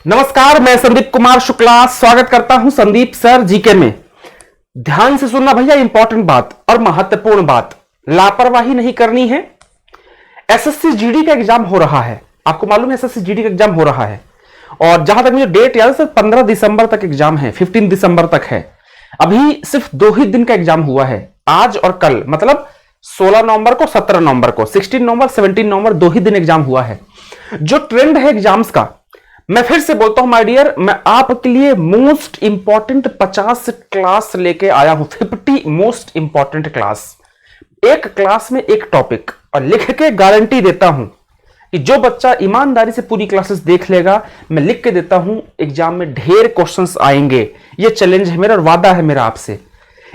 नमस्कार, मैं संदीप कुमार शुक्ला स्वागत करता हूं संदीप सर जीके में। ध्यान से सुनना भैया, इंपॉर्टेंट बात और महत्वपूर्ण बात, लापरवाही नहीं करनी है। एसएससी जीडी का एग्जाम हो रहा है, आपको मालूम है एसएससी जीडी का एग्जाम हो रहा है और जहां तक मुझे डेट याद है 15 दिसंबर तक एग्जाम है, 15 दिसंबर तक है। अभी सिर्फ 2 ही दिन का एग्जाम हुआ है, आज और कल, मतलब 16 नवंबर को 17 नवंबर को, 16 नवंबर 17 नवंबर 2 ही दिन एग्जाम हुआ है। जो ट्रेंड है एग्जाम्स का, मैं फिर से बोलता हूं माय डियर, मैं आपके लिए मोस्ट इंपॉर्टेंट 50 क्लास लेके आया हूं। 50 मोस्ट इंपॉर्टेंट क्लास, एक क्लास में एक टॉपिक, और लिख के गारंटी देता हूं कि जो बच्चा ईमानदारी से पूरी क्लासेस देख लेगा, मैं लिख के देता हूं एग्जाम में ढेर क्वेश्चंस आएंगे। ये चैलेंज है मेरा और वादा है मेरा आपसे।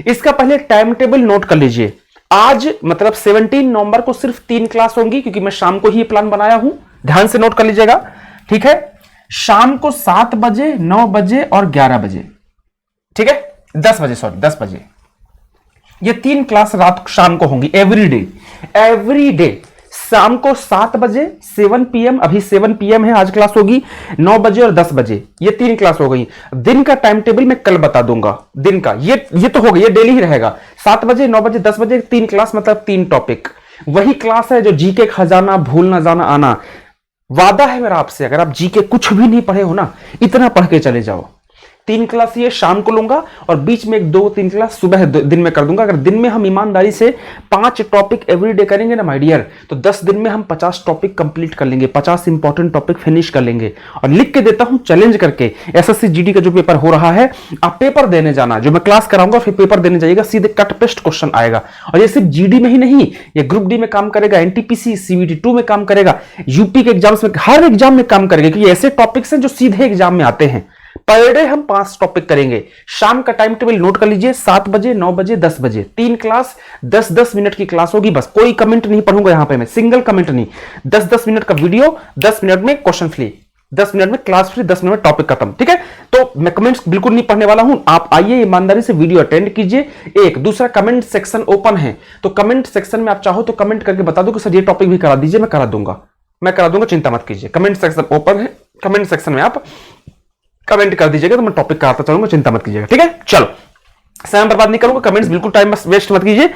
इसका पहले टाइम टेबल नोट कर लीजिए। आज मतलब 17 नवंबर को सिर्फ 3 क्लास होंगी, क्योंकि मैं शाम को ही प्लान बनाया हूं। ध्यान से नोट कर लीजिएगा, ठीक है। शाम को 7 बजे, 9 बजे और 11 बजे, ठीक है, 10 बजे, सॉरी 10 बजे, ये 3 क्लास रात शाम को होंगी। एवरी डे शाम को 7 बजे 7 PM, अभी 7 PM है, आज क्लास होगी 9 बजे और 10 बजे, ये 3 क्लास हो गई। दिन का टाइम टेबल मैं कल बता दूंगा। दिन का ये तो होगा, ये डेली ही रहेगा। 7 बजे, 9 बजे, 10 बजे 3 क्लास, मतलब 3 टॉपिक। वही क्लास है जो जीके खजाना, भूल ना जाना आना। वादा है मेरा आपसे, अगर आप जीके कुछ भी नहीं पढ़े हो ना, इतना पढ़ के चले जाओ। 3 क्लास ये शाम को लूंगा और बीच में 2-3 क्लास सुबह दिन में कर दूंगा। अगर दिन में हम ईमानदारी से 5 टॉपिक एवरीडे करेंगे ना माय डियर, तो 10 दिन में हम 50 टॉपिक कंप्लीट कर लेंगे, 50 इंपॉर्टेंट टॉपिक फिनिश कर लेंगे। और लिख के देता हूं चैलेंज करके, एसएससी जीडी का जो पेपर हो रहा है, आप पेपर देने जाना, जो मैं क्लास कराऊंगा फिर पेपर देने जाइएगा, सीधे कट पेस्ट क्वेश्चन आएगा। और ये सिर्फ जीडी में ही नहीं, ये ग्रुप डी में काम करेगा, एनटीपीसी सीवीटी 2 में काम करेगा, यूपी के एग्जाम्स में, हर एग्जाम में काम करेगा, क्योंकि ऐसे टॉपिक्स हैं जो सीधे एग्जाम में आते हैं। पर डे हम 5 टॉपिक करेंगे। शाम का टाइम टेबल नोट कर लीजिए, 7 बजे, 9 बजे, 10 बजे, 3 क्लास, 10-10 मिनट की क्लास होगी। बस कोई कमेंट नहीं पढ़ूंगा यहां पे मैं, सिंगल कमेंट नहीं। 10-10 मिनट का वीडियो, 10 मिनट में क्वेश्चन फ्री, 10 मिनट में क्लास फ्री, 10 मिनट में टॉपिक खत्म, ठीक है। तो मैं कमेंट्स बिल्कुल नहीं पढ़ने वाला हूं, आप आइए ईमानदारी से वीडियो अटेंड कीजिए। एक दूसरा, कमेंट सेक्शन ओपन है, तो कमेंट सेक्शन में आप चाहो तो कमेंट करके बता दो कि सर ये टॉपिक भी करा दीजिए, मैं करा दूंगा, चिंता मत कीजिए। कमेंट सेक्शन ओपन है, कमेंट सेक्शन में आप कमेंट कर दीजिएगा तो मैं टॉपिक कराता चलूंगा, चिंता मत कीजिएगा, ठीक है। चलो, समय बर्बाद नहीं करूंगा, कमेंट्स बिल्कुल टाइम वेस्ट मत कीजिए,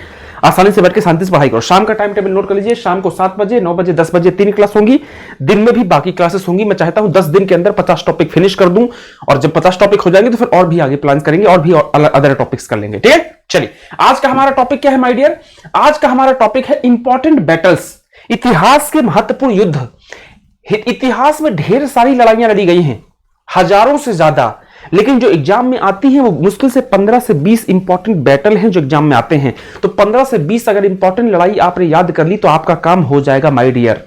आसानी से बैठ के शांति से पढ़ाई करो। शाम का टाइम टेबल नोट कर लीजिए, शाम को 7 बजे, 9 बजे, 10 बजे 3 क्लास होंगी। दिन में भी बाकी क्लासेस होंगी। मैं चाहता हूं 10 दिन के अंदर 50 टॉपिक फिनिश कर दूं, और जब 50 टॉपिक हो जाएंगे तो फिर और भी आगे प्लान करेंगे और भी अदर टॉपिक्स कर लेंगे, ठीक है। चलिए, आज का हमारा टॉपिक क्या है माय डियर? आज का हमारा टॉपिक है इंपॉर्टेंट बैटल्स, इतिहास के महत्वपूर्ण युद्ध। इतिहास में ढेर सारी लड़ाइयां लड़ी गई हैं, हजारों से ज्यादा, लेकिन जो एग्जाम में आती हैं वो मुश्किल से 15 से 20 इंपॉर्टेंट बैटल हैं जो एग्जाम में आते हैं। तो 15 से 20 अगर इंपॉर्टेंट लड़ाई आपने याद कर ली तो आपका काम हो जाएगा माय डियर।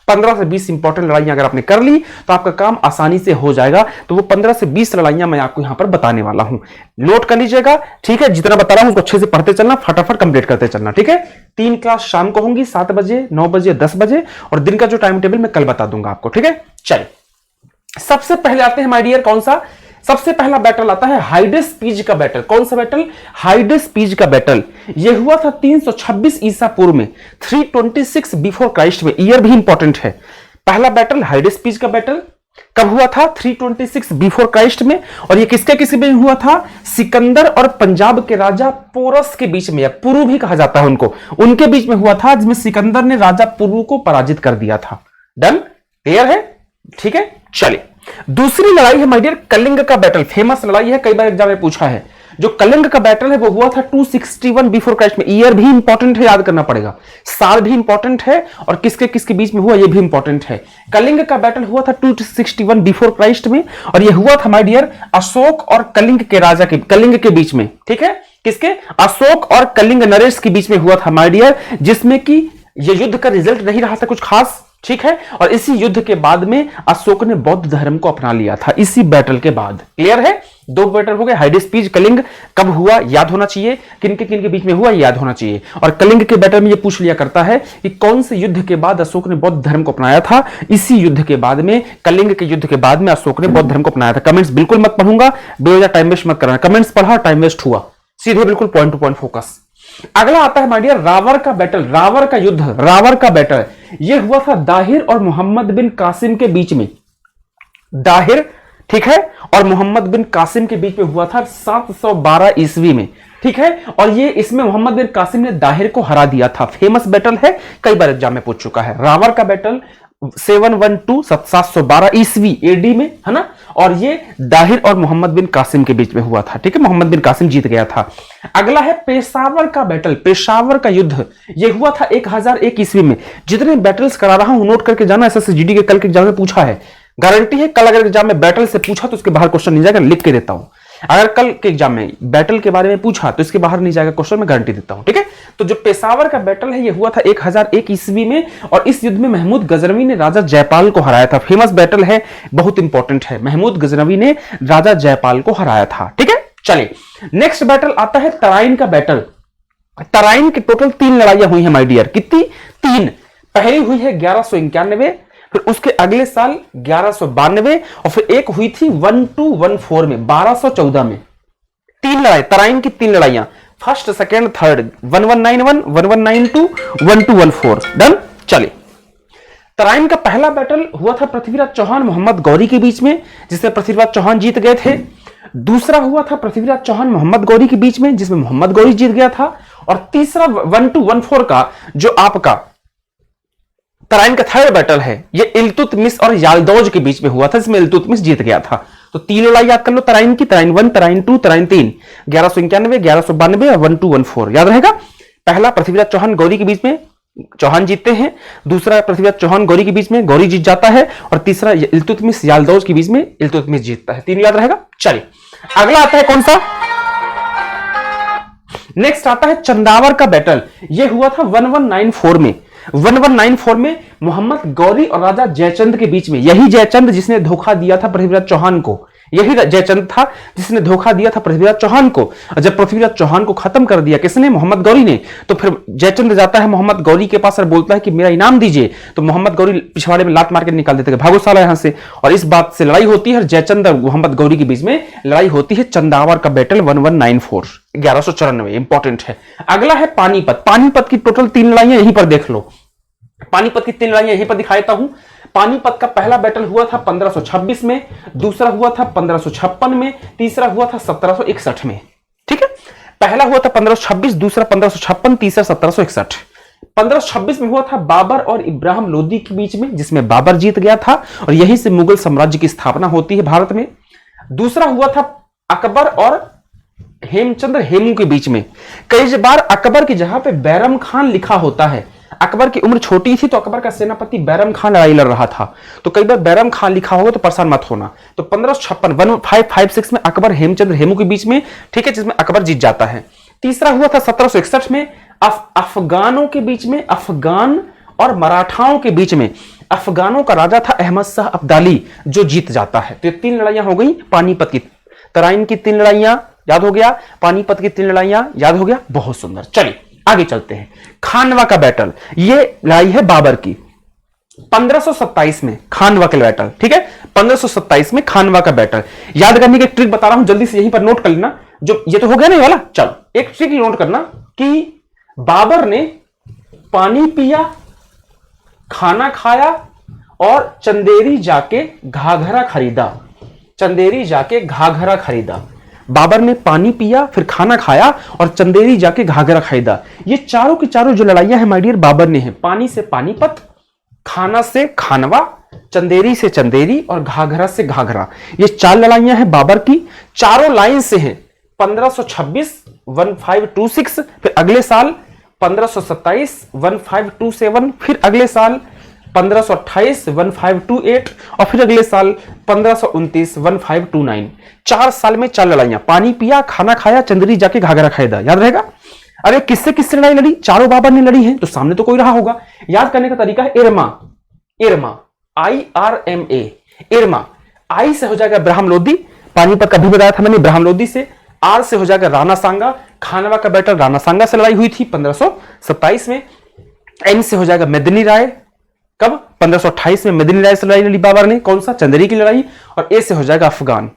15 से 20 इंपॉर्टेंट लड़ाइयां अगर आपने कर ली तो आपका काम आसानी से हो जाएगा। तो वो 15 से 20 लड़ाइयां मैं आपको यहां पर बताने वाला हूं, नोट कर लीजिएगा, ठीक है। जितना बता रहा हूं उसको अच्छे से पढ़ते चलना, फटाफट कंप्लीट करते चलना, ठीक है। 3 क्लास शाम को होंगी, 7 बजे, 9 बजे, 10 बजे, और दिन का जो टाइम टेबल मैं कल बता दूंगा आपको, ठीक है। चलिए, सबसे पहले आते हैं माय डियर, कौन सा? सबसे पहला बैटल आता है हाइडेस पीज का बैटल। कौन सा बैटल? हाइडेस पीज का बैटल। यह हुआ था 326 ईसा पूर्व में, 326 बिफोर क्राइस्ट में। ईयर भी इंपॉर्टेंट है। पहला बैटल हाइडेस पीज का बैटल कब हुआ था? 326 बिफोर क्राइस्ट में। और यह किसके बीच हुआ था? सिकंदर और पंजाब के राजा पोरस के बीच में, या पुरु भी कहा जाता है उनको, उनके बीच में हुआ था, जिसमें सिकंदर ने राजा पुरु को पराजित कर दिया था। डन? क्लियर है? ठीक है। चलिए, दूसरी लड़ाई है माय डियर कलिंग का बैटल। फेमस लड़ाई है, कई बार एग्जाम में पूछा है। जो कलिंग का बैटल है वो हुआ था 261 बिफोर क्राइस्ट में। ईयर भी इंपॉर्टेंट है, याद करना पड़ेगा, साल भी इंपॉर्टेंट है, और किसके बीच में हुआ ये भी इंपॉर्टेंट है। कलिंग का बैटल हुआ था 261 बिफोर क्राइस्ट में, और ये हुआ था माय डियर अशोक और कलिंग के राजा के, कलिंग के बीच में, ठीक है। किसके? अशोक और कलिंग नरेश के बीच में हुआ था माय डियर, जिसमें कि ये युद्ध का रिजल्ट नहीं रहा था कुछ खास, ठीक है। और इसी युद्ध के बाद में अशोक ने बौद्ध धर्म को अपना लिया था, इसी बैटल के बाद। क्लियर है? 2 बैटल हो गए। हाइडेस पीज कलिंग कब हुआ याद होना चाहिए, किनके बीच में हुआ याद होना चाहिए। और कलिंग के बैटल में ये पूछ लिया करता है कि कौन से युद्ध के बाद अशोक ने बौद्ध धर्म को अपनाया था। इसी युद्ध के बाद में, कलिंग के युद्ध के बाद में अशोक ने बौद्ध धर्म को अपनाया था। कमेंट्स बिल्कुल मत पढ़ूंगा, बेवजह टाइम वेस्ट मत करना। कमेंट्स पढ़ा, टाइम वेस्ट हुआ, सीधे बिल्कुल पॉइंट टू पॉइंट फोकस। अगला आता है माय डियर रावर का बैटल, रावर का युद्ध, रावर का बैटल। यह हुआ था दाहिर और मोहम्मद बिन कासिम के बीच में। दाहिर ठीक है, और मोहम्मद बिन कासिम के बीच में हुआ था 712 ईस्वी में, ठीक है। और ये इसमें मोहम्मद बिन कासिम ने दाहिर को हरा दिया था। फेमस बैटल है, कई बार एग्जाम में पूछ चुका है। रावर का बैटल 712 ईस्वी एडी में, है ना। और ये दाहिर और मोहम्मद बिन कासिम के बीच में हुआ था, ठीक है। मोहम्मद बिन कासिम जीत गया था। अगला है पेशावर का बैटल, पेशावर का युद्ध। ये हुआ था 1001 ईस्वी में। जितने बैटल्स करा रहा हूं नोट करके जाना, एसएससी जीडी के कल के एग्जाम में पूछा है, गारंटी है कल अगर एग्जाम में बैटल से पूछा तो उसके बाहर क्वेश्चन नहीं जाएगा, लिख के देता हूं। अगर कल के एग्जाम में बैटल के बारे में पूछा तो इसके बाहर नहीं जाएगा क्वेश्चन, मैं गारंटी देता हूं, ठीक है। तो जो पेशावर का बैटल है ये हुआ था 1001 ईस्वी में, और इस युद्ध में महमूद गजनवी ने राजा जयपाल को हराया था। फेमस बैटल है, बहुत इंपॉर्टेंट है। महमूद गजनवी ने राजा जयपाल को हराया था, ठीक है। चलिए नेक्स्ट बैटल आता है तराइन का बैटल। तराइन की टोटल 3 लड़ाइयां हुई है माय डियर। कितनी? 3। पहली हुई है 1191, फिर उसके अगले साल 1192, और फिर एक हुई थी 1214 में, 1214 में। 3 लड़ाई, तराइन की 3 लड़ाइयां, फर्स्ट, सेकेंड, थर्ड, 1191, 1192, 1214। डन। चलिए तराइन का पहला बैटल हुआ था पृथ्वीराज चौहान मोहम्मद गौरी के बीच में, जिसमें पृथ्वीराज चौहान जीत गए थे। दूसरा हुआ था पृथ्वीराज चौहान मोहम्मद गौरी के बीच में, जिसमें मोहम्मद गौरी जीत गया था। और तीसरा 1214 का जो आपका तराइन का थर्ड बैटल है, ये इल्तुतमिश और याल्दौज के बीच में हुआ था, जिसमें इल्तुतमिश जीत गया था। तो 3 लड़ाई याद कर लो तराइन की, तराइन 1, तराइन 2, तराइन 3, 1191, 1192 और 1214 याद रहेगा। पहला पृथ्वीराज चौहान गौरी के बीच में चौहान जीतते हैं, दूसरा पृथ्वीराज चौहान गौरी के बीच में गौरी जीत जाता है, और तीसरा इल्तुतमिश याल्दौज के बीच में इल्तुतमिश जीतता है। 3 याद रहेगा। चलिए अगला आता है कौन सा? नेक्स्ट आता है चंदावर का बैटल। यह हुआ था 1194 में। 1194 में मोहम्मद गौरी और राजा जयचंद के बीच में। यही जयचंद जिसने धोखा दिया था पृथ्वीराज चौहान को, यही जयचंद था जिसने धोखा दिया था पृथ्वीराज चौहान को। और जब पृथ्वीराज चौहान को खत्म कर दिया किसने? मोहम्मद गौरी ने। तो फिर जयचंद जाता है मोहम्मद गौरी के पास और बोलता है कि मेरा इनाम दीजिए। तो मोहम्मद गौरी पिछवाड़े में लात मार के निकाल देते हैं, भागो साला यहां से। और इस बात से लड़ाई होती है, जयचंद और मोहम्मद गौरी के बीच में लड़ाई होती है। चंदावर का बैटल 1194, 1194 इंपॉर्टेंट है। अगला है पानीपत। पानीपत की टोटल 3 लड़ाइयां यहीं पर देख लो। पानीपत की 3 लड़ाइयां यहीं पर दिखाता हूं। पानीपत का पहला बैटल हुआ था 1526 में, दूसरा हुआ था 1556 में, तीसरा हुआ था 1761 में। ठीक है, पहला हुआ था 1526, दूसरा 1556, तीसरा 1761। 1526 में हुआ था बाबर और इब्राहिम लोदी के बीच में, जिसमें बाबर जीत गया था और यहीं से मुगल साम्राज्य की स्थापना होती है भारत में। दूसरा हुआ था अकबर और हेमचंद्र हेमू के बीच में। कई बार अकबर की जगह पे बैरम खान लिखा होता है। अकबर की उम्र छोटी थी तो अकबर का सेनापति बैरम खान लड़ाई लड़ रहा था, तो कई बार बैरम खान लिखा होगा तो परेशान मत होना। तो 1556 में अकबर हेमचंद्र हेमू के बीच में, ठीक है, जिसमें अकबर जीत जाता है। तीसरा हुआ था 1761 में अफगानों के बीच में, अफगान और मराठाओं के बीच में। अफगानों का राजा था अहमद शाह अब्दाली, जो जीत जाता है। तो ये 3 लड़ाइयां हो गई पानीपत की। तराइन की 3 लड़ाइयां याद हो गया, पानीपत की 3 लड़ाइयां याद हो गया, बहुत सुंदर। चलिए आगे चलते हैं। खानवा का बैटल, ये लड़ाई है बाबर की 1527 में, खानवा का बैटल। ठीक है, 1527 में खानवा का बैटल। याद करने की एक ट्रिक बता रहा हूं, जल्दी से यहीं पर नोट कर लेना। जो ये तो हो गया ना वाला, चलो एक ट्रिक नोट करना कि बाबर ने पानी पिया, खाना खाया और चंदेरी जाके घाघरा खरीदा। चंदेरी जाके घाघरा खरीदा। बाबर ने पानी पिया, फिर खाना खाया और चंदेरी जाके घाघरा खरीदा। ये चारों की चारों जो लड़ाइयां हैं माय डियर बाबर ने हैं। पानी से पानीपत, खाना से खानवा, चंदेरी से चंदेरी और घाघरा से घाघरा। ये 4 लड़ाइयां हैं बाबर की, चारों लाइन से हैं। 1526 1526, फिर अगले साल 1527 1527, फिर अगले साल 1528 1528 और फिर अगले साल 1529 1529। 4 साल में 4 लड़ाइयां, पानी पिया, खाना खाया, चंदेरी जाके घाघरा खरीदा। याद रहेगा। अरे किससे किससे लड़ाई लड़ी? चारों बाबर ने लड़ी है, तो सामने तो कोई रहा होगा। याद करने का तरीका है इरमा, इरमा IRMA, इरमा। आई से हो जाएगा इब्राहिम लोदी, पानीपत का भी बताया था मैंने, इब्राहिम लोदी से। आर से हो जाएगा राणा सांगा, खानवा का बैटल राणा सांगा से लड़ाई हुई थी 1527 में। एन से हो जाएगा मेदिनी राय, कब? 1528 में मेदिनी राय से लड़ाई लड़ी बाबर ने, कौन सा? चंदेरी की लड़ाई। और ए से हो जाएगा अफगान,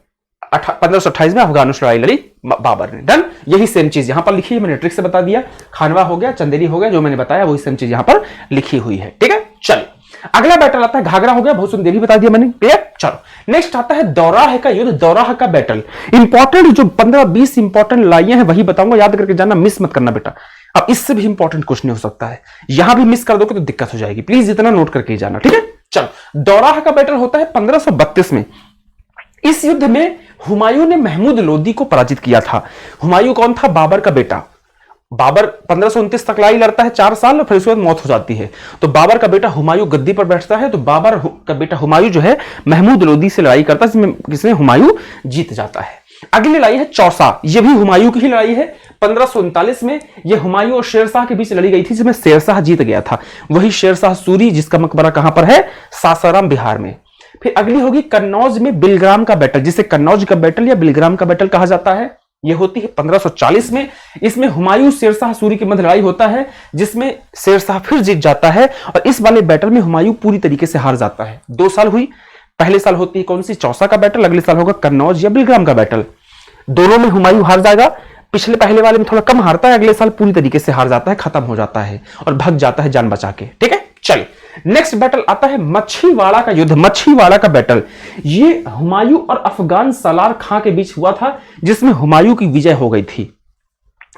1528 में अफगानों से लड़ाई लड़ी बाबर ने। डन। यही सेम चीज यहां पर लिखी है, मैंने ट्रिक से बता दिया। खानवा हो गया, चंदेरी हो गया, जो मैंने बताया वही सेम चीज यहां पर लिखी हुई है। ठीक है, चलिए अगला बैटल आता है घाघरा हो गया, बहुत सुंदर भी बता दिया मैंने। क्लियर? चलो नेक्स्ट आता है दौराह का युद्ध, दौराह का बैटल। इंपॉर्टेंट जो 15-20 इंपॉर्टेंट लाइनें हैं वही बताऊंगा, याद करके जाना, मिस मत करना बेटा। अब इससे भी इंपॉर्टेंट क्वेश्चन हो सकता है, यहां भी मिस कर दोगे तो दिक्कत हो जाएगी, प्लीज इतना नोट करके ही जाना, ठीक है। चलो दौराह का बैटल होता है 1532 में। इस युद्ध में हुमायूं ने महमूद लोदी को पराजित किया था। हुमायूं कौन था? बाबर का बेटा। बाबर 1529 तक लड़ाई लड़ता है 4 साल, और फिर उसके बाद मौत हो जाती है। तो बाबर का बेटा हुमायूं गद्दी पर बैठता है, तो बाबर का बेटा हुमायूं जो है महमूद लोदी से लड़ाई करता है, जिसमें हुमायूं जीत जाता है। अगली लड़ाई है चौसा, यह भी हुमायूं की ही लड़ाई है। 1539 में यह हुमायूं और शेरशाह के बीच लड़ी गई थी, जिसमें शेरशाह जीत गया था। वही शेरशाह सूरी, जिसका मकबरा कहां पर है? सासाराम, बिहार में। फिर अगली होगी कन्नौज में बिलग्राम का बैटल, जिसे कन्नौज का बैटल या बिलग्राम का बैटल कहा जाता है। यह होती है 1540 में। इसमें हुमायूं शेरशाह सूरी के मध्य लड़ाई होता है, जिसमें शेरशाह फिर जीत जाता है, और इस वाले बैटल में हुमायूं पूरी तरीके से हार जाता है। 2 साल हुई, पहले साल होती है कौन सी? चौसा का बैटल, अगले साल होगा कन्नौज या बिलग्राम का बैटल। दोनों में हुमायूं हार जाएगा, पहले वाले में थोड़ा कम हारता है, अगले साल पूरी तरीके से हार जाता है, खत्म हो जाता है और भाग जाता है जान बचा के, ठीक है। चलिए नेक्स्ट बैटल आता है मच्छीवाड़ा का युद्ध, मच्छीवाड़ा का बैटल। ये हुमायूं और अफगान सलार खां के बीच हुआ था, जिसमें हुमायूं की विजय हो गई थी।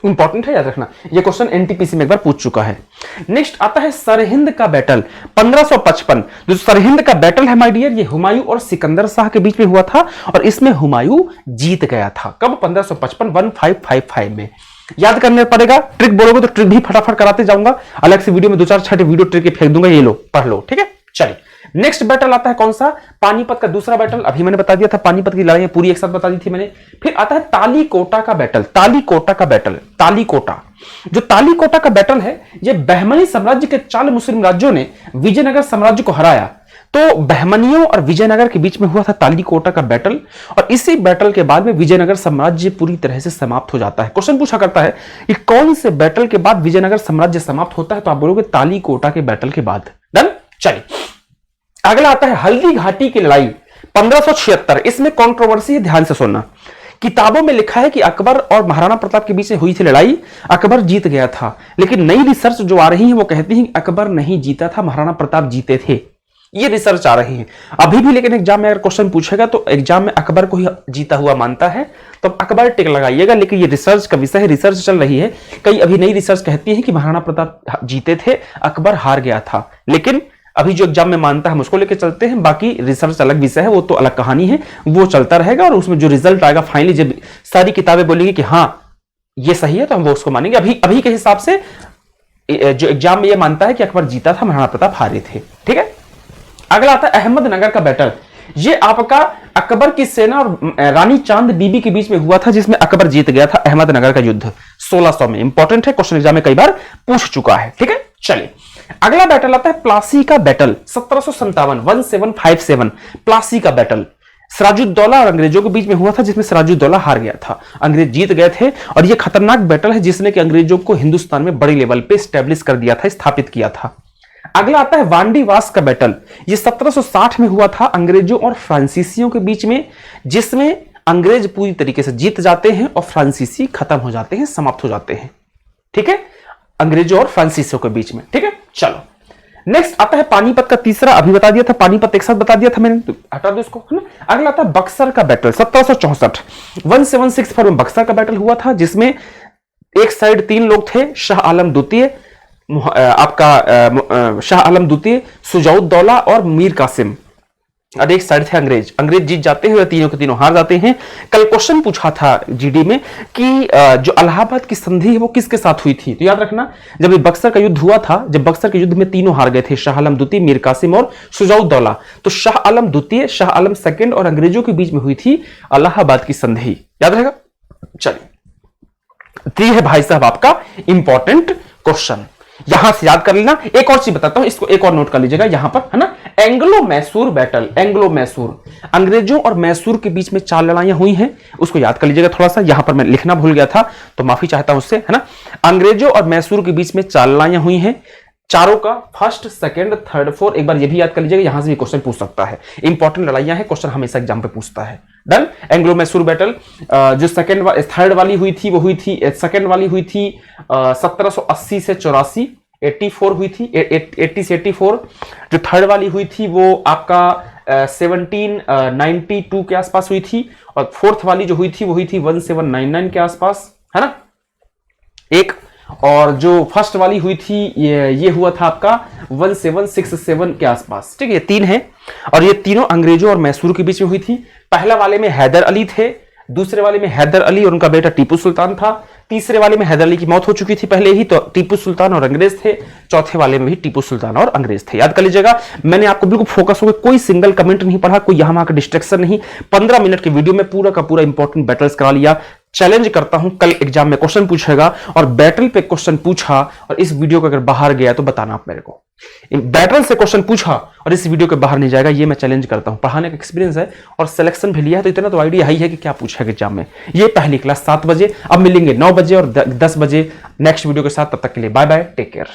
इंपॉर्टेंट है, याद रखना, यह क्वेश्चन एनटीपीसी में एक बार पूछ चुका है। नेक्स्ट आता है सरहिंद का बैटल 1555। जो सरहिंद का बैटल है माय डियर, ये हुमायूं और सिकंदर शाह के बीच में हुआ था, और इसमें हुमायूं जीत गया था। कब? 1555, 1555 में। याद करने पड़ेगा, ट्रिक बोलोगे तो ट्रिक भी फटाफट कराते जाऊंगा, अलग से वीडियो में 2-4 छठे वीडियो ट्रिक फेंक दूंगा, ये लो पढ़ लो, ठीक है। चलिए नेक्स्ट बैटल आता है कौन सा? पानीपत का दूसरा बैटल। अभी मैंने बता दिया था, पानीपत की लड़ाई पूरी एक साथ बता दी थी मैंने। फिर आता है तालीकोटा का बैटल, तालीकोटा का बैटल। तालीकोटा, जो तालीकोटा का बैटल है, यह बहमनी साम्राज्य के 4 मुस्लिम राज्यों ने विजयनगर साम्राज्य को हराया। तो बहमनियों और विजयनगर के बीच में हुआ था तालीकोटा का बैटल, और इसी बैटल के बाद में विजयनगर साम्राज्य पूरी तरह से समाप्त हो जाता है। क्वेश्चन पूछा करता है कि कौन से बैटल के बाद विजयनगर साम्राज्य समाप्त होता है, तो आप बोलोगे तालीकोटा के बैटल के बाद। डन। चलिए अगला आता है हल्दी घाटी की लड़ाई 1576। इसमें कंट्रोवर्सी है, ध्यान से सुनना। किताबों में लिखा है कि अकबर और महाराणा प्रताप के बीच में हुई थी लड़ाई, अकबर जीत गया था, लेकिन नई रिसर्च जो आ रही है वो कहती है कि अकबर नहीं जीता था, महाराणा प्रताप जीते थे। ये रिसर्च आ रही है अभी भी, लेकिन एग्जाम में अगर क्वेश्चन पूछेगा तो एग्जाम में अकबर को ही जीता हुआ मानता है, तो अकबर टिक लगाइएगा। लेकिन ये रिसर्च का विषय है, रिसर्च चल रही है। कई अभी नई रिसर्च कहती है कि महाराणा प्रताप जीते थे, अकबर हार गया था, लेकिन अभी जो एग्जाम में मानता है हम उसको लेकर चलते हैं। बाकी रिसर्च अलग विषय है, वो तो अलग कहानी है, वो चलता रहेगा, और उसमें जो रिजल्ट आएगा फाइनली, जब सारी किताबें बोलेंगी कि हाँ ये सही है, तो हम वो उसको मानेंगे। अभी के हिसाब से जो एग्जाम में ये मानता है कि अकबर जीता था, महाराणा प्रताप हारे थे, ठीक है। अगला आता है अहमदनगर का बैटल। ये आपका अकबर की सेना और रानी चांद बीबी के बीच में हुआ था, जिसमें अकबर जीत गया था। अहमदनगर का युद्ध 1600 में। इंपॉर्टेंट है, क्वेश्चन एग्जाम में कई बार पूछ चुका है, ठीक है। चलिए अगला बैटल आता है प्लासी का बैटल 1757, 1757। प्लासी का बैटल सिराजुद्दौला और अंग्रेजों के बीच में हुआ था, जिसमें सिराजुद्दौला हार गया था, अंग्रेज जीत गए थे। और यह खतरनाक बैटल है जिसने कि अंग्रेजों को हिंदुस्तान में बड़े लेवल पे स्टैब्लिश कर दिया था, स्थापित किया था। अगला आता है वांडीवास का बैटल। यह 1760 में हुआ था अंग्रेजों और फ्रांसीसियों के बीच में, जिसमें अंग्रेज पूरी तरीके से जीत जाते हैं और फ्रांसीसी खत्म हो जाते हैं, समाप्त हो जाते हैं, ठीक है, अंग्रेजों और फ्रांसीसियों के बीच में, ठीक है। चलो नेक्स्ट आता है पानीपत का तीसरा, अभी बता दिया था, पानीपत एक साथ बता दिया था मैंने, तो हटा दो इसको, है ना। अगला आता है बक्सर का बैटल 1764, 1764 में बक्सर का बैटल हुआ था, जिसमें एक साइड 3 लोग थे, शाह आलम द्वितीय, आपका शाह आलम द्वितीय, सुजाउद्दौला और मीर कासिम, और एक साइड थे अंग्रेज। अंग्रेज जीत जाते हैं और तीनों के तीनों हार जाते हैं। कल क्वेश्चन पूछा था जीडी में कि जो इलाहाबाद की संधि है वो किसके साथ हुई थी, तो याद रखना, जब ये बक्सर का युद्ध हुआ था, जब बक्सर के युद्ध में तीनों हार गए थे, शाह आलम द्वितीय, मीर कासिम और सुजाउद्दौला, तो शाह आलम द्वितीय, शाह आलम सेकंड और अंग्रेजों के बीच में हुई थी इलाहाबाद की संधि, याद रहेगा। चलिए तो ये है भाई साहब आपका इंपॉर्टेंट क्वेश्चन, यहां से याद कर लेना। एक और चीज बताता हूं, इसको एक और नोट कर लीजिएगा यहां पर, है ना। Anglo Mysore battle, Anglo Mysore, अंग्रेजों और मैसूर के बीच में 4 लड़ाइयां हुई हैं, उसको याद कर लीजिएगा थोड़ा सा, यहां पर मैं लिखना भूल गया था तो माफी चाहता हूं उससे, है ना। अंग्रेजों और मैसूर के बीच में 4 लड़ाइयां हुई हैं, चारों का फर्स्ट, सेकंड, थर्ड, फोर्थ, एक बार ये भी याद कर लीजिएगा, यहां से भी क्वेश्चन पूछ सकता है। इंपॉर्टेंट लड़ाइयां हैं, क्वेश्चन हमेशा एग्जाम पे पूछता है। डन। एंग्लो मैसूर बैटल जो थर्ड वाली हुई थी, वो हुई थी, सेकंड वाली हुई थी 1780 से 84 हुई थी, 80 से 84। जो थर्ड वाली हुई थी वो आपका 1792 के आसपास हुई थी, और फोर्थ वाली जो हुई थी वो हुई थी 1799 के आसपास, है ना एक। और जो फर्स्ट वाली हुई थी ये हुआ था आपका 1767 के आसपास, ठीक है। ये तीन है, और ये तीनों अंग्रेजों और मैसूर के बीच में हुई थी। पहला वाले में हैदर अली थे, दूसरे वाले में हैदर अली और उनका बेटा टीपू सुल्तान था, तीसरे वाले में हैदर अली की मौत हो चुकी थी पहले ही, तो टीपू सुल्तान और अंग्रेज थे, चौथे वाले में भी टीपू सुल्तान और अंग्रेज थे। याद कर लीजिएगा, मैंने आपको बिल्कुल फोकस होकर कोई सिंगल कमेंट नहीं पढ़ा, कोई यहां वहां का डिस्ट्रैक्शन नहीं। 15 मिनट की वीडियो में पूरा का पूरा इंपॉर्टेंट बैटल्स करा लिया। चैलेंज करता हूं, कल एग्जाम में क्वेश्चन पूछेगा और बैटल पे क्वेश्चन पूछा और इस वीडियो का अगर बाहर गया तो बताना आप मेरे को। बैटल से क्वेश्चन पूछा और इस वीडियो के बाहर नहीं जाएगा, ये मैं चैलेंज करता हूं। पढ़ाने का एक्सपीरियंस है और सिलेक्शन भी लिया है, तो इतना तो आइडिया ही है कि क्या पूछेगा एग्जाम में। ये पहली क्लास 7 बजे, अब मिलेंगे 9 बजे और 10 बजे नेक्स्ट वीडियो के साथ। तब तक के लिए बाय बाय, टेक केयर।